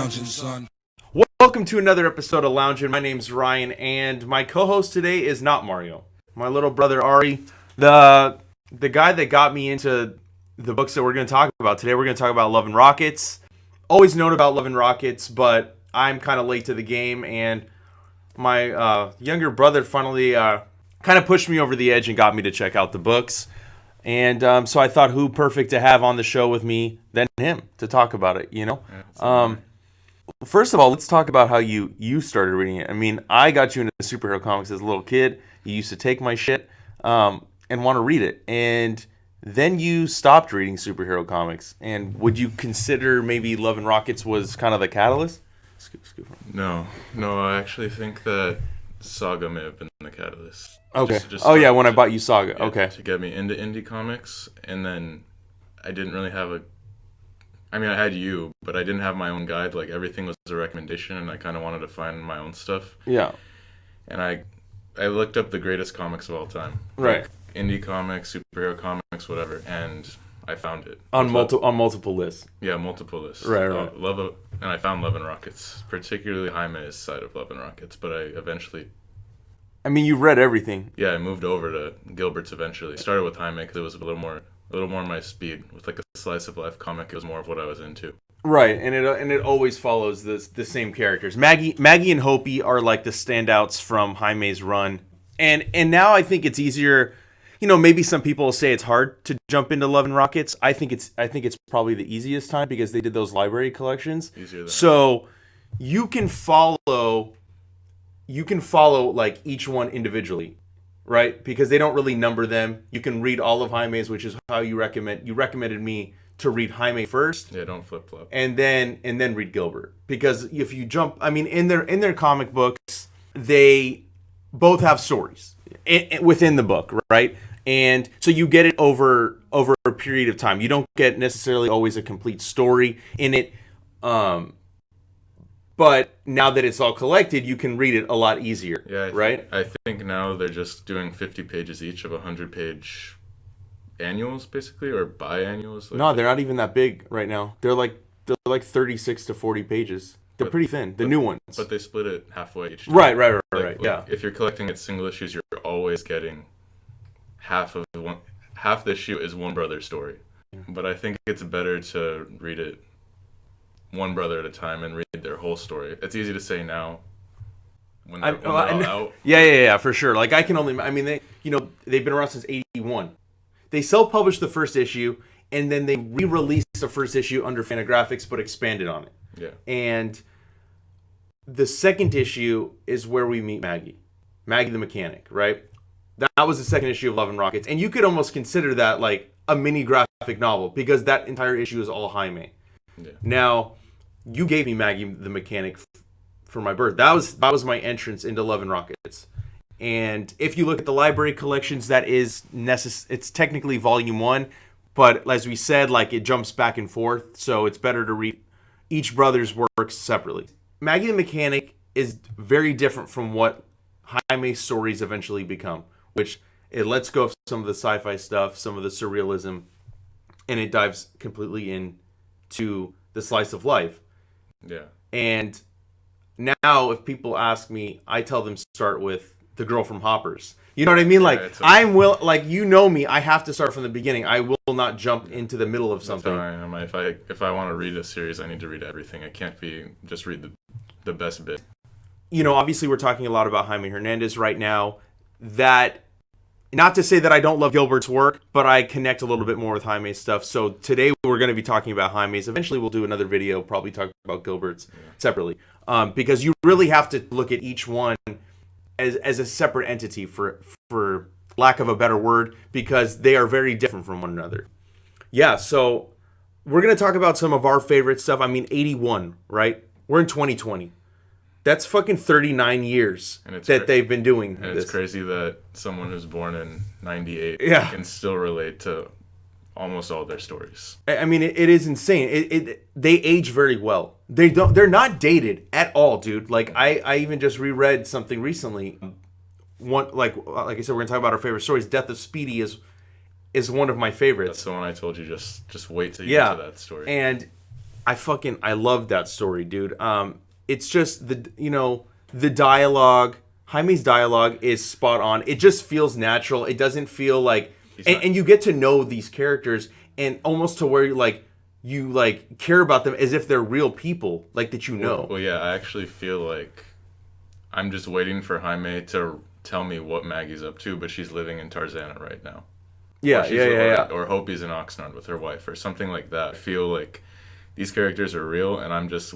Loungin, son. Welcome to another episode of Loungin. My name's Ryan, and my co-host today is not Mario. My little brother Ari, the guy that got me into the books that we're going to talk about today. We're going to talk about Love and Rockets. Always known about Love and Rockets, but I'm kind of late to the game, and my younger brother finally kind of pushed me over the edge and got me to check out the books. And so I thought, who perfect to have on the show with me than him to talk about it, you know? First of all, let's talk about how you started reading it. I mean, I got you into superhero comics as a little kid. You used to take my shit and want to read it. And then you stopped reading superhero comics. And would you consider maybe Love and Rockets was kind of the catalyst? No, I actually think that Saga may have been the catalyst. Okay. When I bought you Saga. Yeah, okay. To get me into indie comics, and then I didn't really have I had you, but I didn't have my own guide. Like, everything was a recommendation, and I kind of wanted to find my own stuff. Yeah. And I looked up the greatest comics of all time. Right. Like indie comics, superhero comics, whatever, and I found it. On multiple lists. Yeah, multiple lists. Right. And I found Love and Rockets, particularly Jaime's side of Love and Rockets, but I eventually... I mean, you read everything. Yeah, I moved over to Gilbert's eventually. I started with Jaime because it was a little more my speed. With like a slice of life comic, it was more of what I was into. Right, and it always follows the same characters. Maggie and Hopi are like the standouts from Jaime's run, and now I think it's easier. You know, maybe some people say it's hard to jump into Love and Rockets. I think it's probably the easiest time because they did those library collections. Easier than so you can follow like each one individually, right? Because they don't really number them. You can read all of Jaime's, which is how you recommended me to read Jaime first. Yeah, don't flip flop. And then read Gilbert, because if you jump, I mean, in their comic books, they both have stories within the book, right? And so you get it over a period of time. You don't get necessarily always a complete story in it. But now that it's all collected, you can read it a lot easier, right? I think now they're just doing 50 pages each of 100-page annuals, basically, or biannuals. No, they're not even that big right now. They're like 36 to 40 pages. They're pretty thin, the new ones. But they split it halfway each time. Right. Yeah. If you're collecting it single issues, you're always getting half the issue is one brother's story. But I think it's better to read it one brother at a time and read their whole story. It's easy to say now when they're all out. Yeah, for sure. Like, they've been around since 81. They self-published the first issue, and then they re-released the first issue under Fantagraphics, but expanded on it. Yeah. And the second issue is where we meet Maggie the mechanic, right? That was the second issue of Love and Rockets, and you could almost consider that like a mini graphic novel, because that entire issue is all Jaime. Yeah. Now, you gave me Maggie the mechanic for my birth. That was my entrance into Love and Rockets. And if you look at the library collections, that is it's technically volume 1, but as we said, like, it jumps back and forth, so it's better to read each brother's works separately. Maggie the Mechanic is very different from what Jaime's stories eventually become, which it lets go of some of the sci-fi stuff, some of the surrealism, and it dives completely into the slice of life. Yeah. And now, if people ask me, I tell them start with The Girl from Hoppers. You know what I mean? Like, you know me, I have to start from the beginning. I will not jump into the middle of something. That's how I am. If I want to read a series, I need to read everything. I can't just read the best bit. You know, obviously we're talking a lot about Jaime Hernandez right now. That, not to say that I don't love Gilbert's work, but I connect a little bit more with Jaime's stuff. So today we're going to be talking about Jaime's. Eventually we'll do another video, probably talk about Gilbert's separately. Because you really have to look at each one as a separate entity, for lack of a better word, because they are very different from one another. Yeah, so we're going to talk about some of our favorite stuff. I mean, 81, right? We're in 2020. That's fucking 39 years they've been doing this. And it's crazy that someone who's born in 98 can still relate to almost all their stories. I mean, it is insane. They age very well. They're not dated at all, dude. Like, I even just reread something recently. Like I said, we're gonna talk about our favorite stories. Death of Speedy is one of my favorites. That's the one I told you. Just wait till you get to that story. And I love that story, dude. It's just the dialogue. Jaime's dialogue is spot on. It just feels natural. It doesn't feel like, and you get to know these characters, and almost to where you care about them as if they're real people, like that you know. Well, yeah, I actually feel like I'm just waiting for Jaime to tell me what Maggie's up to, but she's living in Tarzana right now. Yeah. Or Hopi's in Oxnard with her wife, or something like that. I feel like these characters are real, and I'm just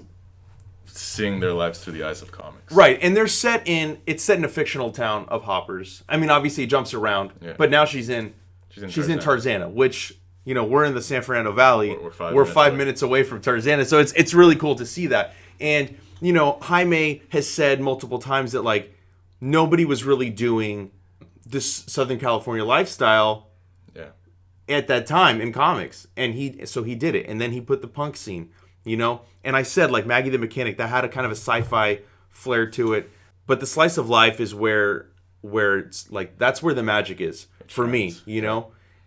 seeing their lives through the eyes of comics. Right, and it's set in a fictional town of hoppers. I mean, obviously it jumps around, but now she's in Tarzana, which, we're in the San Fernando Valley. We're 5 minutes away from Tarzana, so it's really cool to see that. And, Jaime has said multiple times that, like, nobody was really doing this Southern California lifestyle at that time in comics, and he did it, and then he put the punk scene, and I said, like, Maggie the Mechanic, that had a kind of a sci-fi flair to it, but the slice of life is where it's like, that's where the magic is for me,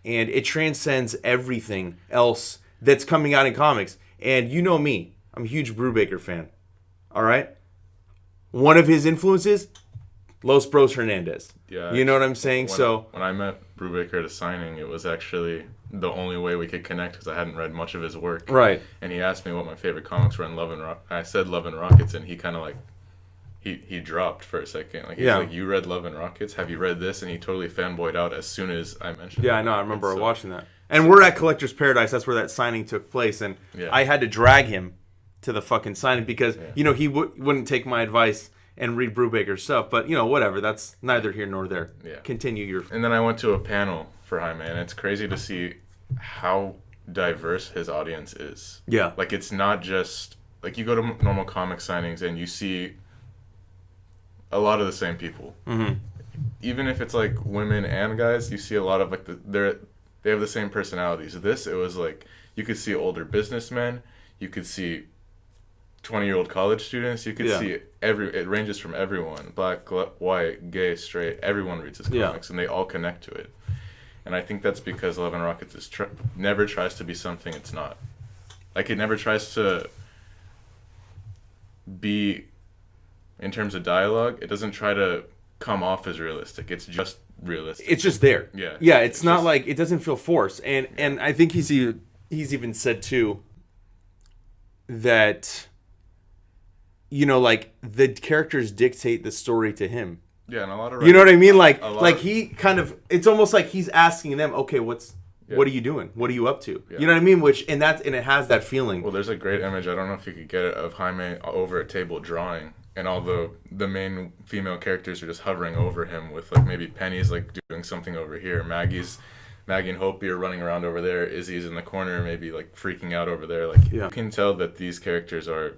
and it transcends everything else that's coming out in comics. And you know me, I'm a huge Brubaker fan. All right, one of his influences, Los Bros Hernandez. Yeah, you know what I'm saying? When I met Brubaker at a signing, it was actually the only way we could connect because I hadn't read much of his work. Right. And he asked me what my favorite comics were in Love and I said Love and Rockets, and he kind of like he dropped for a second. Like, he's like, "You read Love and Rockets? Have you read this?" And he totally fanboyed out as soon as I mentioned. Yeah, I know. I remember watching that. And we're at Collector's Paradise. That's where that signing took place, and I had to drag him to the fucking signing because he wouldn't take my advice and read Brubaker's stuff, but whatever. That's neither here nor there. Yeah. Continue your. And then I went to a panel for Jaime, and it's crazy to see how diverse his audience is. Yeah. Like, it's not just like you go to normal comic signings and you see a lot of the same people. Mm-hmm. Even if it's like women and guys, you see a lot of like they have the same personalities. It was like you could see older businessmen, you could see 20-year-old college students, you could see it ranges from everyone, black, white, gay, straight, everyone reads his comics and they all connect to it. And I think that's because Love and Rockets never tries to be something it's not. Like, it never tries to be, in terms of dialogue, it doesn't try to come off as realistic. It's just realistic. It's just there. Yeah. Yeah, it's not like, it doesn't feel forced. And I think he's even said too that like the characters dictate the story to him. Yeah, and a lot of you know what I mean? Like he kind of, it's almost like he's asking them, okay, what are you doing? What are you up to? Yeah. You know what I mean? And it has that feeling. Well, there's a great image, I don't know if you could get it, of Jaime over a table drawing, and all the main female characters are just hovering over him with, like, maybe Penny's like doing something over here, Maggie and Hopi are running around over there, Izzy's in the corner maybe like freaking out over there. Like, you can tell that these characters are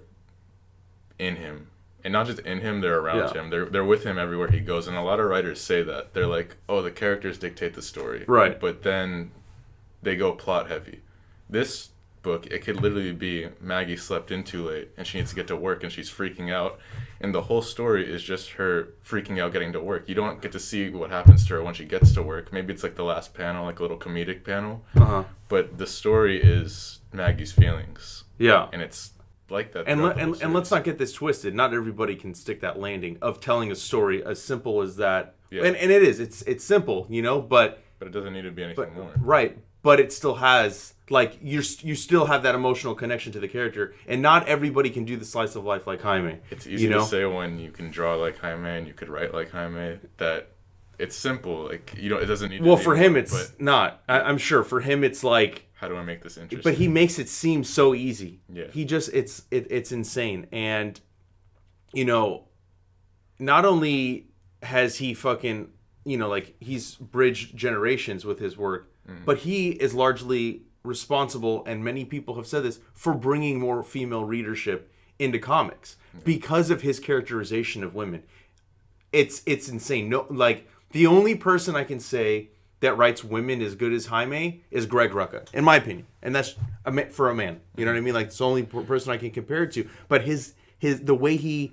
in him. And not just in him, they're around him. They're with him everywhere he goes. And a lot of writers say that. They're like, oh, the characters dictate the story. Right. But then they go plot heavy. This book, it could literally be Maggie slept in too late and she needs to get to work and she's freaking out. And the whole story is just her freaking out getting to work. You don't get to see what happens to her when she gets to work. Maybe it's like the last panel, like a little comedic panel. Uh-huh. But the story is Maggie's feelings. Yeah. And it's like that. And let's not get this twisted. Not everybody can stick that landing of telling a story as simple as that. Yeah. And it is. It's simple, but it doesn't need to be anything more. Right. But it still has, like, you still have that emotional connection to the character, and not everybody can do the slice of life like Jaime. It's easy to say when you can draw like Jaime and you could write like Jaime that it's simple. Like, it doesn't need to be. Well, for him, it's not. I'm sure. For him, it's like, how do I make this interesting? But he makes it seem so easy. Yeah. He just, it's insane. And, not only has he fucking, like, he's bridged generations with his work, but he is largely responsible, and many people have said this, for bringing more female readership into comics because of his characterization of women. It's insane. No, like, the only person I can say that writes women as good as Jaime is Greg Rucka, in my opinion, and that's for a man. You know what I mean? Like, it's the only person I can compare it to. But the way he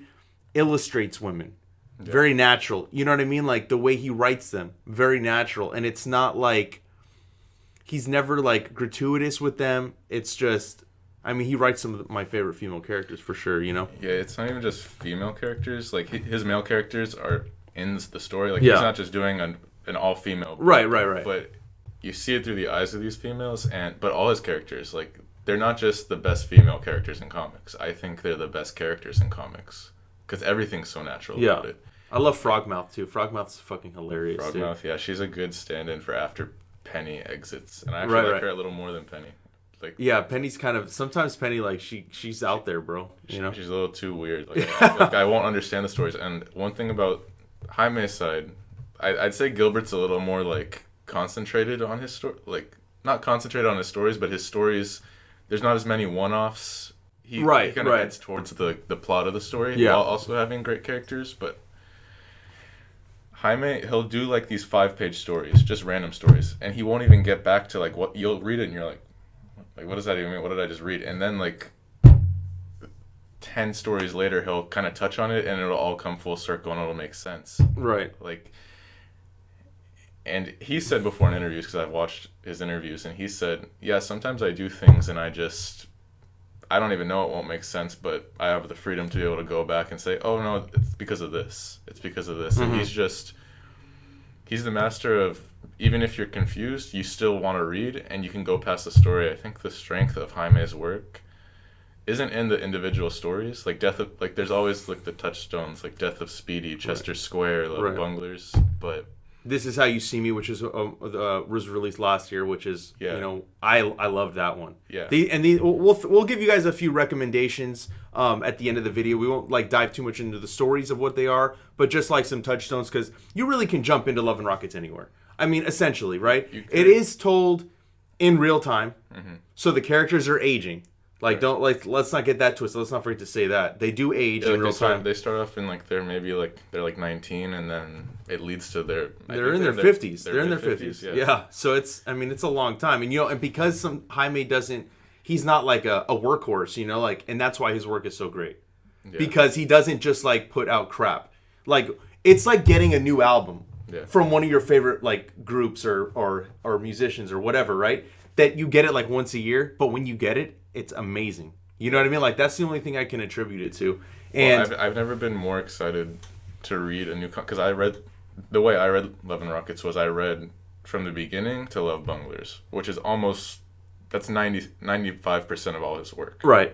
illustrates women, very natural. You know what I mean? Like, the way he writes them, very natural, and it's not like he's never like gratuitous with them. It's just I mean, he writes some of my favorite female characters for sure, you know? Yeah, it's not even just female characters. Like, his male characters are in the story. Like, Yeah. he's not just doing an all-female book, Right. But you see it through the eyes of these females, but all his characters, like, they're not just the best female characters in comics. I think they're the best characters in comics. Because everything's so natural about it. I love Frogmouth, too. Frogmouth's fucking hilarious, Frogmouth, yeah, she's a good stand-in for after Penny exits. And I actually like her a little more than Penny. Like, yeah, Penny's kind of... Sometimes Penny, like, she's out there, bro. You know? She's a little too weird. Like, I won't understand the stories. And one thing about Jaime's side, I'd say Gilbert's a little more, like, concentrated on his story. Like, not concentrated on his stories, but his stories, there's not as many one-offs. He kind of heads towards the plot of the story while also having great characters. But Jaime, he'll do, like, these 5-page stories, just random stories. And he won't even get back to, like, what... You'll read it and you're like, what does that even mean? What did I just read? And then, like, 10 stories later, he'll kind of touch on it, and it'll all come full circle, and it'll make sense. Right. Like, and he said before in interviews, because I've watched his interviews, and he said, yeah, sometimes I do things, and I don't even know it won't make sense, but I have the freedom to be able to go back and say, oh, no, it's because of this. It's because of this. Mm-hmm. And he's the master of, even if you're confused, you still want to read, and you can go past the story. I think the strength of Jaime's work isn't in the individual stories. Like, there's always, like, the touchstones, like Death of Speedy, Chester Square, Love Bunglers, but... This Is How You See Me, which is was released last year, which is, you know, I loved that one. Yeah. We'll give you guys a few recommendations at the end of the video. We won't, like, dive too much into the stories of what they are, but just, like, some touchstones, because you really can jump into Love and Rockets anywhere. I mean, essentially, right? It is told in real time, so the characters are aging. Like, let's not get that twisted. Let's not forget to say that. They do age in real time. They start off in, like, they're 19, and then it leads to they're in their 50s. They're in their 50s. Yeah. So it's a long time. And, you know, and because Jaime he's not like a workhorse, you know, like, and that's why his work is so great. Yeah. Because he doesn't just, like, put out crap. Like, it's like getting a new album from one of your favorite, like, groups or musicians or whatever, right? That you get it, like, once a year, but when you get it, it's amazing. You know what I mean? Like, that's the only thing I can attribute it to. And I've never been more excited to read a new... Because the way I read Love and Rockets was I read from the beginning to Love Bunglers, which is almost... That's 95% of all his work. Right.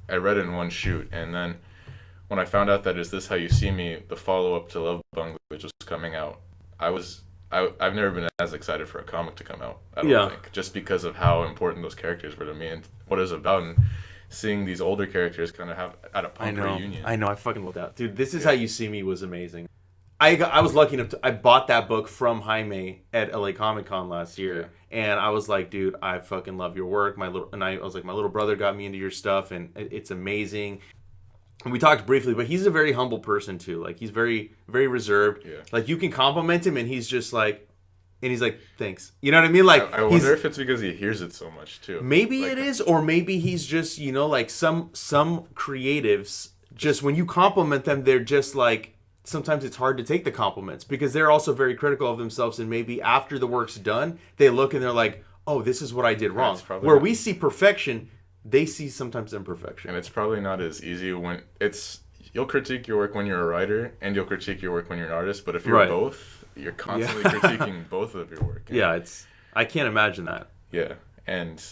I read it in one shoot. And then when I found out that Is This How You See Me, the follow-up to Love Bunglers was coming out, I've never been as excited for a comic to come out, I don't think. Just because of how important those characters were to me and what it's about, and seeing these older characters kind of have at a punk reunion. I know, I fucking love that. Dude, This Is How You See Me was amazing. I was lucky enough I bought that book from Jaime at LA Comic Con last year, and I was like, dude, I fucking love your work. I was like, my little brother got me into your stuff, and it's amazing. And we talked briefly, but he's a very humble person too. Like, he's very, very reserved. Yeah. Like, you can compliment him, and he's just like, thanks. You know what I mean? Like, I wonder if it's because he hears it so much too. Maybe it is, or maybe he's just, you know, like some creatives, just when you compliment them, they're just like, sometimes it's hard to take the compliments because they're also very critical of themselves, and maybe after the work's done, they look and they're like, oh, this is what I did wrong. Where we see perfection, they see sometimes imperfection. And it's probably not as easy when you'll critique your work when you're a writer, and you'll critique your work when you're an artist, but if you're both, you're constantly critiquing both of your work. Yeah, I can't imagine that. Yeah, and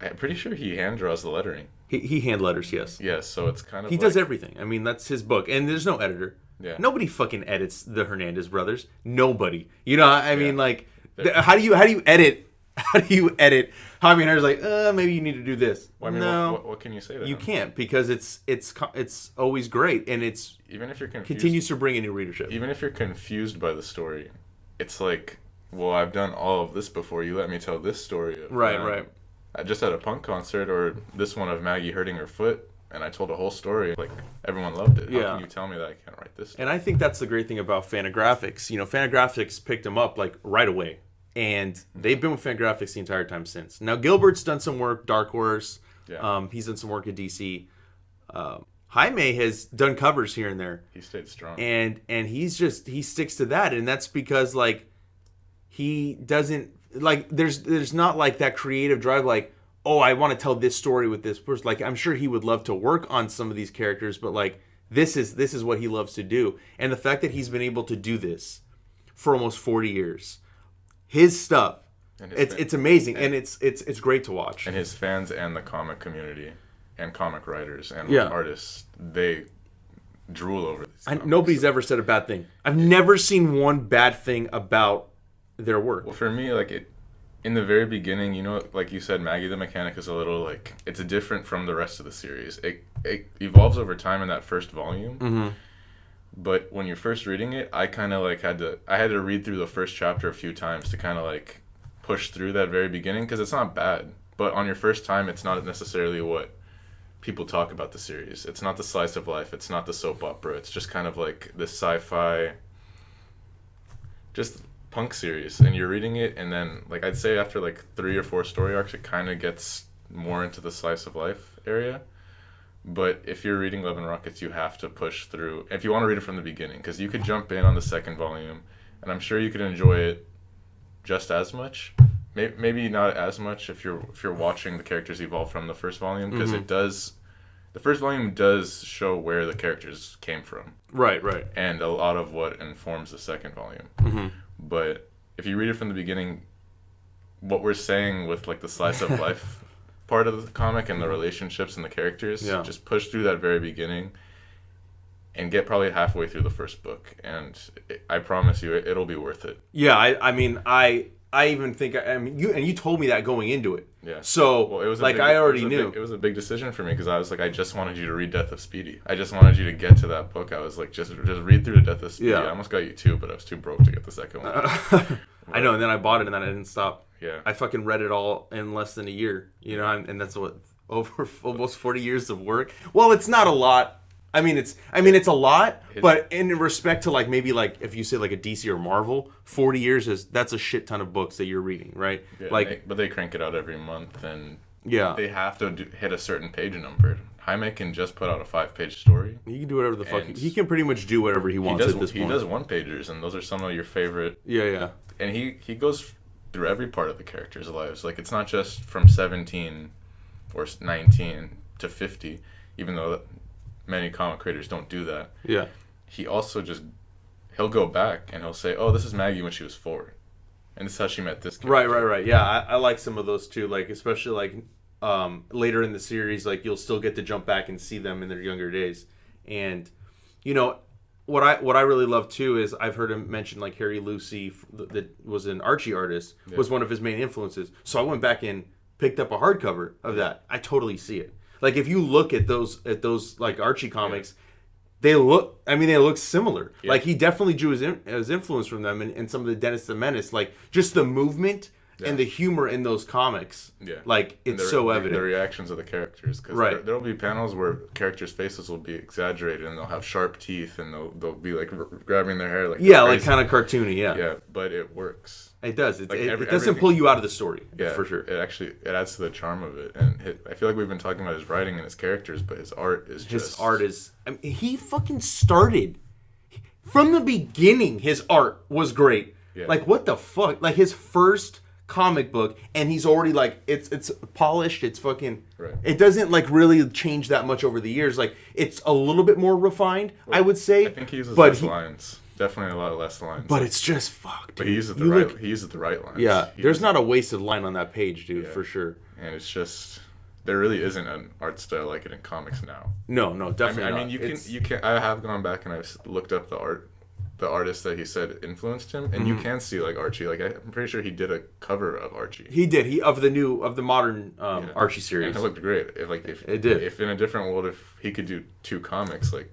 I'm pretty sure he hand draws the lettering. He hand letters, yes. Yeah, so it's kind of He does everything. I mean, that's his book, and there's no editor. Yeah. Nobody fucking edits the Hernandez brothers. Nobody. You know, I mean, like, how do you edit? How do you edit? Jaime Hernandez like, maybe you need to do this. Well, I mean, no, what can you say to him? You can't, because it's always great, and it's even if you're confused, continues to bring in new readership. Even if you're confused by the story, it's like, well, I've done all of this before. You let me tell this story. Right. I just had a punk concert, or this one of Maggie hurting her foot, and I told a whole story. Like, everyone loved it. How can you tell me that I can't write this story? And I think that's the great thing about Fantagraphics. You know, Fantagraphics picked them up, like, right away. And they've been with Fantagraphics the entire time since. Now, Gilbert's done some work, Dark Horse. Yeah. He's done some work at DC. Jaime has done covers here and there. He stayed strong. And he sticks to that. And that's because, like, he doesn't, like, there's not, like, that creative drive, like, oh, I want to tell this story with this person. Like, I'm sure he would love to work on some of these characters, but like this is what he loves to do. And the fact that he's been able to do this for almost 40 years, his stuff, it's amazing, and it's great to watch. And his fans and the comic community and comic writers and Yeah. artists, they drool over this. Nobody's ever said a bad thing. I've never seen one bad thing about their work. Well, for me, like in the very beginning, you know, like you said, Maggie the Mechanic is a little like, it's different from the rest of the series. It evolves over time in that first volume. Mm-hmm. But when you're first reading it, I kind of like had to read through the first chapter a few times to kind of like push through that very beginning, because it's not bad. But on your first time, it's not necessarily what people talk about the series. It's not the slice of life. It's not the soap opera. It's just kind of like this sci-fi, just punk series. And you're reading it, and then like I'd say after like 3 or 4 story arcs, it kind of gets more into the slice of life area. But if you're reading Love and Rockets, you have to push through. If you want to read it from the beginning, because you could jump in on the second volume, and I'm sure you could enjoy it just as much. Maybe not as much if you're watching the characters evolve from the first volume, because Mm-hmm. it does. The first volume does show where the characters came from. Right. And a lot of what informs the second volume. Mm-hmm. But if you read it from the beginning, what we're saying with like the slice of life part of the comic and the relationships and the characters, just push through that very beginning and get probably halfway through the first book, and I promise you it'll be worth it. Yeah, I mean, I even think, I mean, you told me that going into it. Yeah. So, Well, it was like, I already knew. It was a big decision for me, because I was like, I just wanted you to read Death of Speedy. I just wanted you to get to that book. I was like, just read through the Death of Speedy. Yeah. I almost got you 2, but I was too broke to get the second one. I know, and then I bought it, and then I didn't stop. Yeah. I fucking read it all in less than a year, you know, and that's what, over almost 40 years of work. Well, it's not a lot. I mean, it's a lot, but in respect to like maybe like if you say like a DC or Marvel, 40 years that's a shit ton of books that you're reading, right? Yeah, like, but they crank it out every month, and yeah, they have to hit a certain page number. Jaime can just put out a 5-page story. he can do whatever the fuck And he can pretty much do whatever he wants at this point. He does 1-pagers, and those are some of your favorite. Yeah. And he goes through every part of the characters' lives. Like, it's not just from 17 or 19 to 50, even though many comic creators don't do that. Yeah. He also he'll go back and he'll say, oh, this is Maggie when she was 4. And this is how she met this character. Right. Yeah, I like some of those too. Like, especially like later in the series, like you'll still get to jump back and see them in their younger days. And you know what I really love too is I've heard him mention like Harry Lucy, that was an Archie artist, was one of his main influences. So I went back and picked up a hardcover of that. I totally see it. Like if you look at those like Archie comics, they look similar. Yeah. Like he definitely drew his influence from them, and some of the Dennis the Menace, like just the movement and the humor in those comics. Yeah, like it's so evident. The reactions of the characters, because there'll be panels where characters' faces will be exaggerated, and they'll have sharp teeth, and they'll be like grabbing their hair, like like kind of cartoony. Yeah, but it works. It does. It doesn't pull you out of the story. Yeah, for sure. It adds to the charm of it, and I feel like we've been talking about his writing and his characters, but his art is just. I mean, he fucking started from the beginning. His art was great. Yeah. Like what the fuck? Like his first comic book, and he's already like it's polished. It's fucking. Right. It doesn't like really change that much over the years. Like it's a little bit more refined, I would say. I think he uses less lines. Definitely a lot less lines. But it's just fucked. But he uses the right lines. Yeah, there's not a wasted line on that page, dude, for sure. And it's just there really isn't an art style like it in comics now. No, definitely not. I mean, you can. I have gone back and I've looked up the artist that he said influenced him, and you can see like Archie. Like I'm pretty sure he did a cover of Archie. He did. Of the modern Archie series. And it looked great. It did. If in a different world, if he could do 2 comics, like.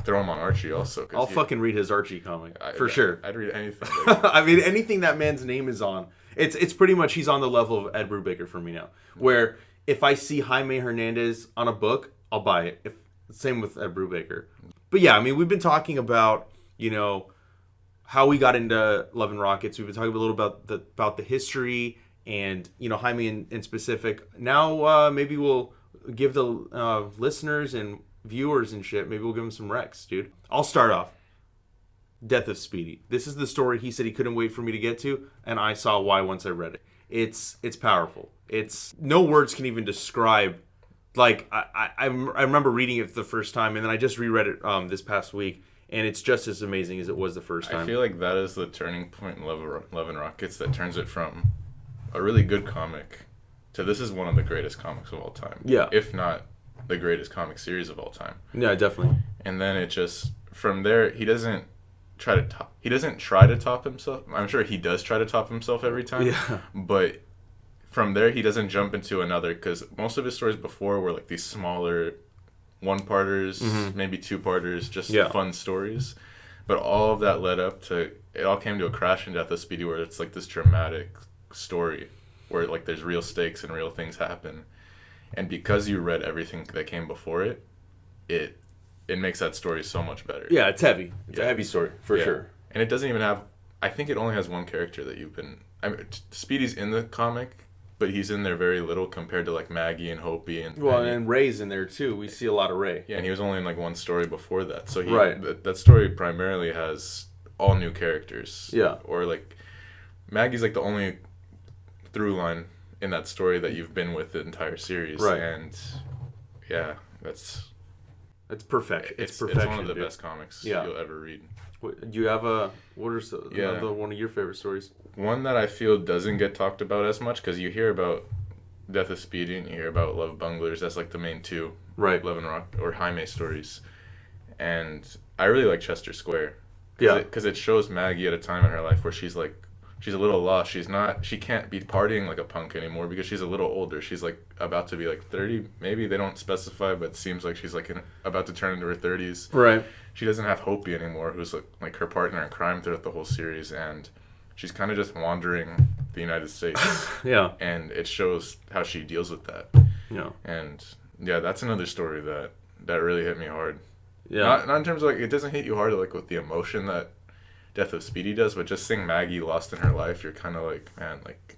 Throw him on Archie also. I'll fucking read his Archie comic for sure. I'd read anything. I mean, anything that man's name is on. It's pretty much he's on the level of Ed Brubaker for me now. Where if I see Jaime Hernandez on a book, I'll buy it. Same with Ed Brubaker. But yeah, I mean, we've been talking about how we got into Love and Rockets. We've been talking a little about the history and Jaime in specific. Now maybe we'll give the listeners and viewers and shit, maybe we'll give him some recs, dude. I'll start off. Death of Speedy. This is the story he said he couldn't wait for me to get to, and I saw why once I read it. It's powerful. It's no words can even describe. Like I remember reading it for the first time, and then I just reread it this past week, and it's just as amazing as it was the first time. I feel like that is the turning point in Love and Rockets that turns it from a really good comic to this is one of the greatest comics of all time. Yeah. If not the greatest comic series of all time. Yeah, definitely. And then it just from there he doesn't try to top himself. I'm sure he does try to top himself every time. Yeah. But from there he doesn't jump into another, because most of his stories before were like these smaller one-parters, maybe two-parters, just fun stories. But all of that led up to, it all came to a crash in Death of Speedy, where it's like this dramatic story where like there's real stakes and real things happen. And because you read everything that came before it, it makes that story so much better. Yeah, it's heavy. It's a heavy story, for sure. And it doesn't even have, I think it only has one character that Speedy's in the comic, but he's in there very little compared to like Maggie and Hopi and and Ray's in there too. We see a lot of Ray. Yeah, and he was only in like one story before that. So that story primarily has all new characters. Yeah. Or like Maggie's like the only through line in that story that you've been with the entire series. Right. And yeah, it's perfect. It's perfection. It's one of the best comics you'll ever read. Do you have another one of your favorite stories? One that I feel doesn't get talked about as much, because you hear about Death of Speedy and you hear about Love Bunglers. That's like the main two, right? Love and Rock or Jaime stories. And I really like Chester Square, because it shows Maggie at a time in her life where she's a little lost. She can't be partying like a punk anymore because she's a little older. She's like about to be like 30, maybe they don't specify, but it seems like she's like about to turn into her 30s. Right. She doesn't have Hopi anymore, who's like her partner in crime throughout the whole series, and she's kind of just wandering the United States. Yeah. And it shows how she deals with that. Yeah. And yeah, that's another story that really hit me hard. Yeah. Not in terms of like, it doesn't hit you hard like with the emotion that Death of Speedy does, but just seeing Maggie lost in her life, you're kind of like, man, like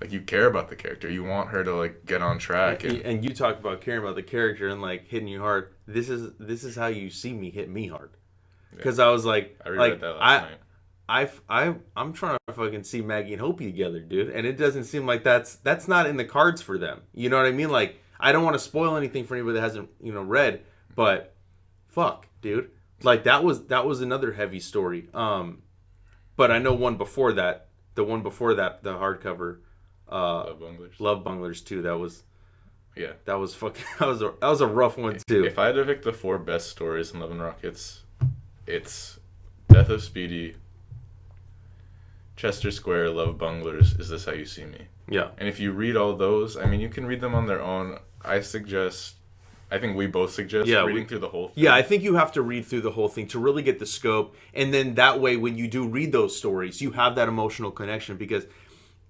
you care about the character. You want her to like get on track. And you talk about caring about the character and like hitting you hard. This is how you see me hit me hard. Because I was like, I reread that last night. I'm trying to fucking see Maggie and Hopi together, dude, and it doesn't seem like that's not in the cards for them. You know what I mean? Like, I don't want to spoil anything for anybody that hasn't read, but fuck, dude, like that was another heavy story. But I know one before that, the hardcover, Love Bunglers 2. That was fucking that was a rough one too. If I had to pick the 4 best stories in Love and Rockets, it's Death of Speedy, Chester Square, Love Bunglers, Is This How You See Me? Yeah. And if you read all those, I mean, you can read them on their own. I think we both suggest reading through the whole thing. Yeah, I think you have to read through the whole thing to really get the scope. And then that way, when you do read those stories, you have that emotional connection. Because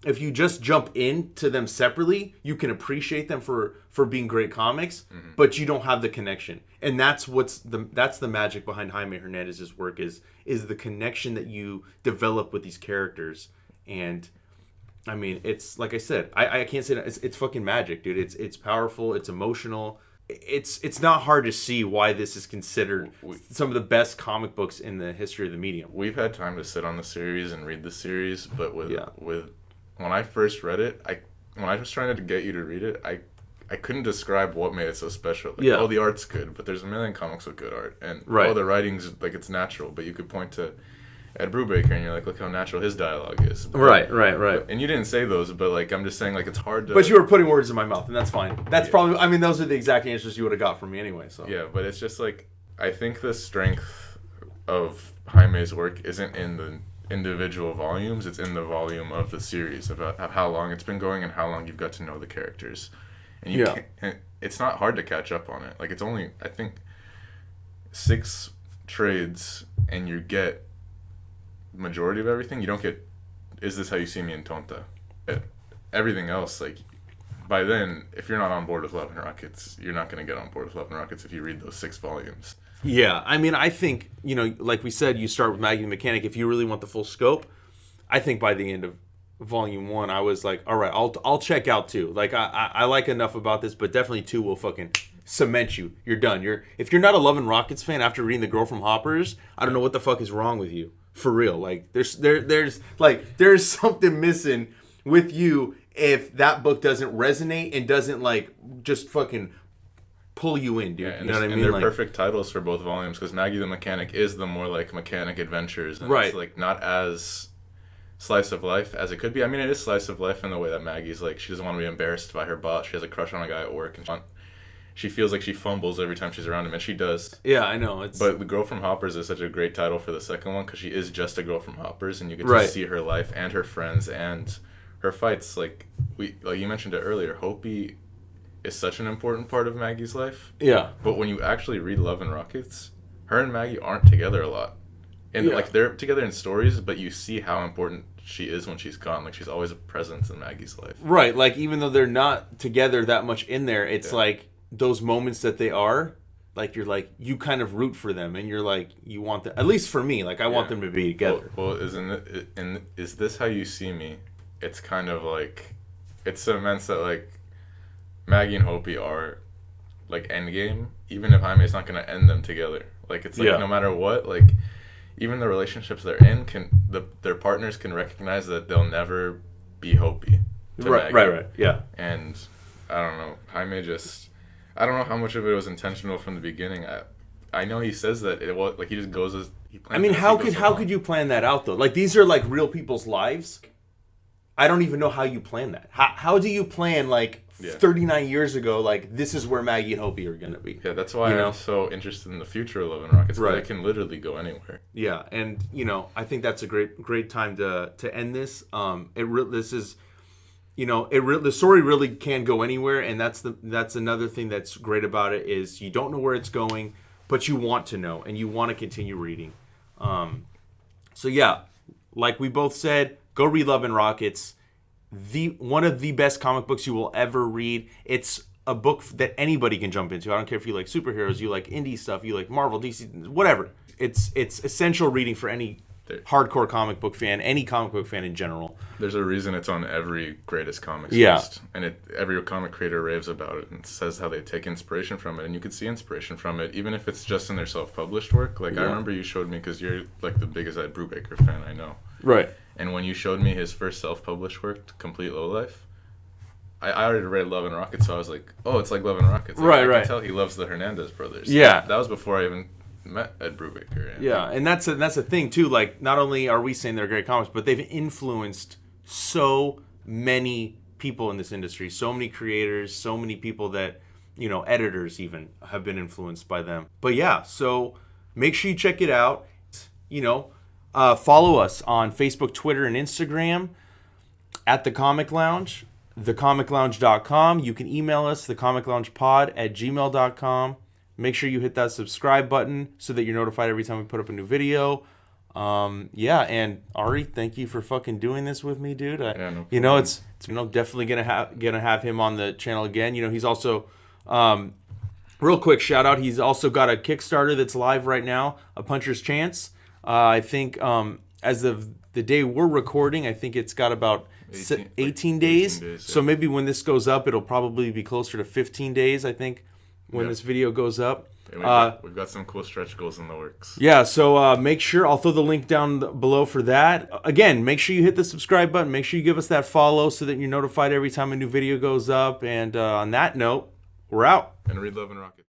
if you just jump into them separately, you can appreciate them for being great comics, but you don't have the connection. And that's that's the magic behind Jaime Hernandez's work is the connection that you develop with these characters. And I mean, it's like I said, I can't say that it's fucking magic, dude. It's powerful, it's emotional. It's not hard to see why this is considered some of the best comic books in the history of the medium. We've had time to sit on the series and read the series, but with when I first read it, when I was trying to get you to read it, I couldn't describe what made it so special. Like, the art's good, but there's a million comics with good art, and all the writing's like it's natural. But you could point to Ed Brubaker, and you're like, look how natural his dialogue is. But, right. And you didn't say those, but like I'm just saying, like it's hard to. But you were putting words in my mouth, and that's fine. That's probably. I mean, those are the exact answers you would have got from me anyway. So yeah, but it's just like I think the strength of Jaime's work isn't in the individual volumes, it's in the volume of the series, about how long it's been going and how long you've got to know the characters. And it's not hard to catch up on it. Like it's only, I think, 6 trades and you get majority of everything. You don't get Is This How You See Me in Tonta. Everything else, like by then, if you're not on board with Love and Rockets, you're not going to get on board with Love and Rockets if you read those 6 volumes. Yeah, I mean, I think, like we said, you start with Maggie the Mechanic. If you really want the full scope, I think by the end of Volume 1, I was like, all right, I'll check out 2. Like, I like enough about this, but definitely 2 will fucking cement you. You're done. If you're not a Love and Rockets fan after reading The Girl from Hoppers, I don't know what the fuck is wrong with you. For real. Like, there's something missing with you if that book doesn't resonate and doesn't like just fucking pull you in, dude. Yeah, and you know what I mean? And they're like, perfect titles for both volumes because Maggie the Mechanic is the more like mechanic adventures, and right. it's like not as slice of life as it could be. I mean, it is slice of life in the way that Maggie's like she doesn't want to be embarrassed by her boss. She has a crush on a guy at work, and she feels like she fumbles every time she's around him, and she does. Yeah, I know. But The Girl from Hoppers is such a great title for the second one because she is just a girl from Hoppers, and you get to see her life and her friends and her fights. Like you mentioned it earlier, Hopi is such an important part of Maggie's life. Yeah. But when you actually read Love and Rockets, her and Maggie aren't together a lot. And like they're together in stories, but you see how important she is when she's gone. Like she's always a presence in Maggie's life. Right. Like even though they're not together that much in there, it's like those moments that they are, like you're like you kind of root for them, and you're like you want them. At least for me, like I want them to be together. Well, is this how you see me? It's kind of like it cements that like Maggie and Hopi are like endgame, even if Jaime's not gonna end them together. Like it's like no matter what, like even the relationships they're in their partners can recognize that they'll never be Hopi to Maggie. Right. Yeah. And I don't know, Jaime just I don't know how much of it was intentional from the beginning. I know he says that it was like he just goes as he plans. I mean, how could you plan that out though? Like these are like real people's lives. I don't even know how you plan that. How do you plan like 39 years ago, like this is where Maggie and Hopi are gonna be? Yeah, that's why I'm so interested in the future of Love and Rockets. Right, it can literally go anywhere. Yeah, and I think that's a great time to end this. This is, the story really can go anywhere, and that's another thing that's great about it is you don't know where it's going, but you want to know and you want to continue reading. So yeah, like we both said, go read Love and Rockets. One of the best comic books you will ever read. It's a book that anybody can jump into. I don't care if you like superheroes, you like indie stuff, you like Marvel, DC, whatever. It's essential reading for any hardcore comic book fan, any comic book fan in general. There's a reason it's on every greatest comics list. And every comic creator raves about it and says how they take inspiration from it. And you can see inspiration from it, even if it's just in their self-published work. Like I remember you showed me, because you're like the biggest Ed Brubaker fan I know. Right. And when you showed me his first self-published work, Complete Lowlife, I already read Love and Rockets, so I was like, oh, it's like Love and Rockets. Like, I can tell he loves the Hernandez brothers. Yeah. That was before I even met Ed Brubaker. And that's a thing, too. Like, not only are we saying they're great comics, but they've influenced so many people in this industry, so many creators, so many people that, editors even have been influenced by them. But yeah, so make sure you check it out. Follow us on Facebook, Twitter, and Instagram at The Comic Lounge, thecomiclounge.com. You can email us, thecomicloungepod@gmail.com. Make sure you hit that subscribe button so that you're notified every time we put up a new video. And Ari, thank you for fucking doing this with me, dude. It's definitely gonna have him on the channel again. He's also real quick shout out. He's also got a Kickstarter that's live right now, A Puncher's Chance. I think as of the day we're recording, I think it's got about 18 days. So maybe when this goes up, it'll probably be closer to 15 days, I think, when this video goes up. We've got some cool stretch goals in the works. Yeah, so make sure, I'll throw the link down below for that. Again, make sure you hit the subscribe button. Make sure you give us that follow so that you're notified every time a new video goes up. And on that note, we're out. And read Love and Rockets.